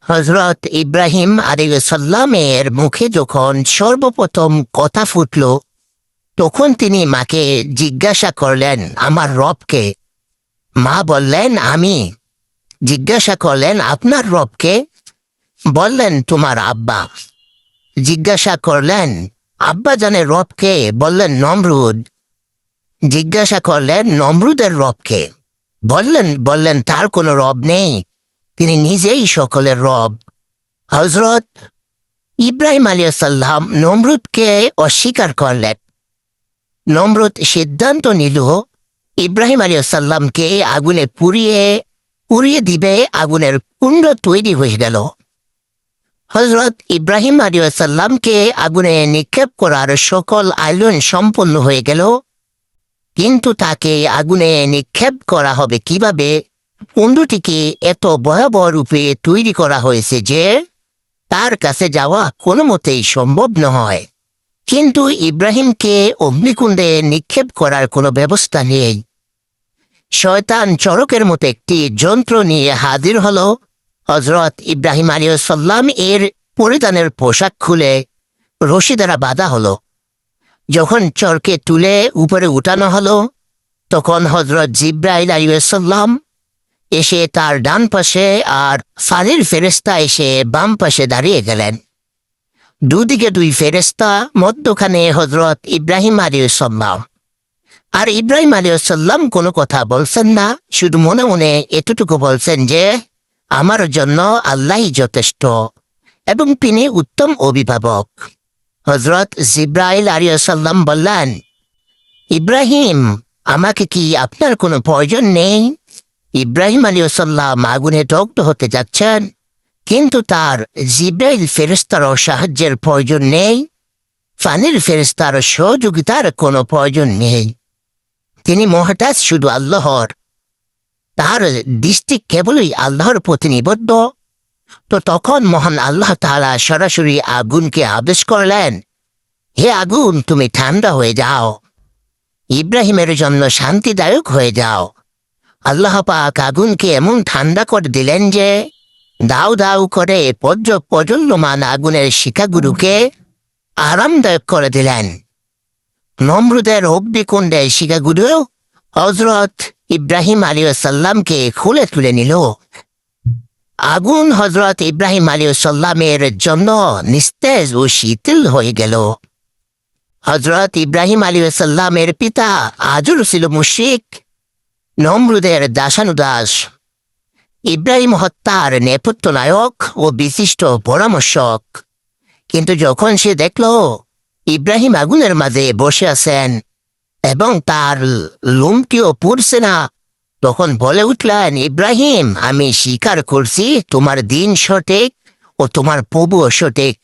হযরত ইব্রাহিম আলাইহিস সালামের মুখে যখন সর্বপ্রথম কথা ফুটল, তখন তিনি মাকে জিজ্ঞাসা করলেন, আমার রবকে? মা বললেন, আমি। জিজ্ঞাসা করলেন, আপনার রবকে? বললেন, তোমার আব্বা। জিজ্ঞাসা করলেন, আব্বা জানের রবকে? বললেন, নমরুদ। জিজ্ঞাসা করলেন, নমরুদের রবকে? বললেন তার কোনো রব নেই, তিনি নিজেই সকলের রব। হযরত ইব্রাহিম আলাইহিস সালাম নমরুদকে অস্বীকার করলেন। নমরুদ সিদ্ধান্ত নিল ইব্রাহিম আলাইহিস সালামকে আগুনে পুড়িয়ে দিবে। আগুনের কুণ্ড তৈরি হয়ে গেল। হযরত ইব্রাহিম আলাইহিস সালামকে আগুনে নিক্ষেপ করার সকল আয়োজন সম্পন্ন হয়ে গেল, কিন্তু তাকে আগুনে নিক্ষেপ করা হবে কিভাবে? কুণ্ডটিকে এত ভয়াবহ রূপে তৈরি করা হয়েছে যে তার কাছে যাওয়া কোনো মতেই সম্ভব নয়। কিন্তু ইব্রাহিমকে অগ্নিকুণ্ডে নিক্ষেপ করার কোনো ব্যবস্থা নেই। শয়তান চরকের মতো একটি যন্ত্র নিয়ে হাজির হল। হযরত ইব্রাহিম আলাইহিস সালাম এর পরিধানের পোশাক খুলে রশি দ্বারা বাঁধা হলো। যখন চরকে তুলে উপরে উঠানো হলো, তখন হযরত জিবরাইল আলাইহিস সালাম এসে তার ডান পাশে আর ফারের ফেরেশতা এসে বাম পাশে দাঁড়িয়ে গেলেন। দুদিকে দুই ফেরেশতা, মধ্যখানে হযরত ইব্রাহিম আলাইহিস সালাম। আর ইব্রাহিম আলাইহিস সালাম কোনো কথা বলছেন না, শুধু মনে মনে এতটুকু বলছেন যে আমার জন্য আল্লাহই যথেষ্ট এবং তিনি উত্তম অভিভাবক। হযরত জিবরাইল আলাইহিস সালাম বললেন, ইব্রাহিম, আমাকে কি আপনার কোনো প্রয়োজন নেই? ইব্রাহিম আলাইহিস সালাম আগুনে দগ্ধ হতে যাচ্ছেন, কিন্তু তার জিবরাইল ফেরেশতারও সাহায্যের প্রয়োজন নেই, ফানির ফেরেশতার সহযোগিতার কোনো প্রয়োজন নেই। তিনি মহতাজ শুধু আল্লাহর, তার দৃষ্টি কেবলই আল্লাহর প্রতি নিবদ্ধ। তো তখন মহান আল্লাহ তাআলা সরাসরি আগুনকে আদেশ করলেন, হে আগুন, তুমি ঠান্ডা হয়ে যাও, ইব্রাহিমের জন্য শান্তিদায়ক হয়ে যাও। আল্লাহ পাক আগুনকে এমন ঠান্ডা করে দিলেন যে দাউ দাউ করে প্রজ্বল্যমান আগুনের শিখাগুলোকে আরামদায়ক করে দিলেন। নমরুদের অগ্নিকুণ্ডের শিখাগুলো হযরত ইব্রাহিম আলাইহিস সালামকে খুলে তুলে নিল। আগুন হযরত ইব্রাহিম আলাইহিস সালামের জন্য নিস্তেজ ও শীতল হয়ে গেল। হযরত ইব্রাহিম আলাইহিস সালামের পিতা আজর ছিল মুশরিক, নমরুদের দাসানুদাস। ইব্রাহিম হত্যার নেপথ্য নায়ক ও বিশিষ্ট পরামর্শক। কিন্তু যখন সে দেখল ইব্রাহিম আগুনের মাঝে বসে আছেন এবং তার লুমটিও পুড়ছে না, তখন বলে উঠলেন, ইব্রাহিম, আমি স্বীকার করছি তোমার দিন সঠিক ও তোমার প্রভুও সঠিক।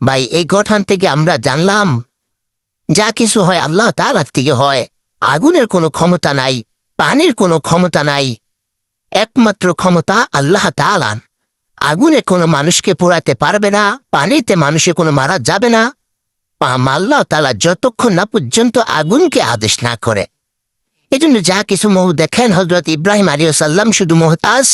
ভাই, এই গঠন থেকে আমরা জানলাম যা কিছু হয় আল্লাহ তাআলার থেকে হয়। আগুনের কোনো ক্ষমতা নাই, পানির কোনো ক্ষমতা নাই, একমাত্র ক্ষমতা আল্লাহ তাআলার। আগুনে কোনো মানুষকে পোড়াতে পারবে না, পানিতে মানুষে কোনো মারা যাবে না আল্লাহ তাআলা যতক্ষণ না পর্যন্ত আগুনকে আদেশ না করে। এজন্য যা কিছু দেখেন হযরত ইব্রাহিম আলাইহিস সালাম শুধু মুহতাজ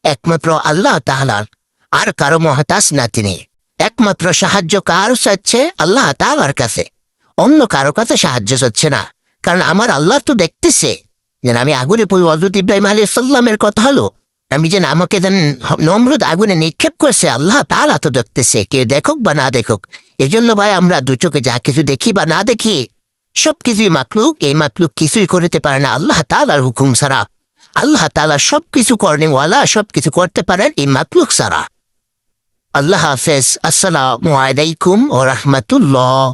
একমাত্র আল্লাহ তাআলার, আর কারো মুহতাজ না তিনি। একমাত্র সাহায্য কার চাচ্ছে? আল্লাহ তাআলার কাছে, অন্য কারো কাছে সাহায্য চাচ্ছে না। কারণ আমার আল্লাহ তো দেখতেছে যে আমি আগুনে পড়ি। হযরত ইব্রাহিম আলাইহিস সালামের কথা হলো, আমি যেন আমাকে যেন নমরুদ আগুনে নিক্ষেপ করছে, আল্লাহ তাআলা তো দেখতেছে, কেউ দেখুক বা না দেখুক। এজন্য ভাই, আমরা দু চোখে যা কিছু দেখি বা না দেখি সবকিছুই মাখলুক। এই মাখলুক কিছুই করতে পারে না আল্লাহ তাআলার হুকুম ছাড়া। আল্লাহ তাআলা সবকিছু করেনওয়ালা, সবকিছু করতে পারেন এই মাখলুক ছাড়া। আল্লাহ হাফেজ। আসসালামু আলাইকুম ওয়া রাহমাতুল্লাহ।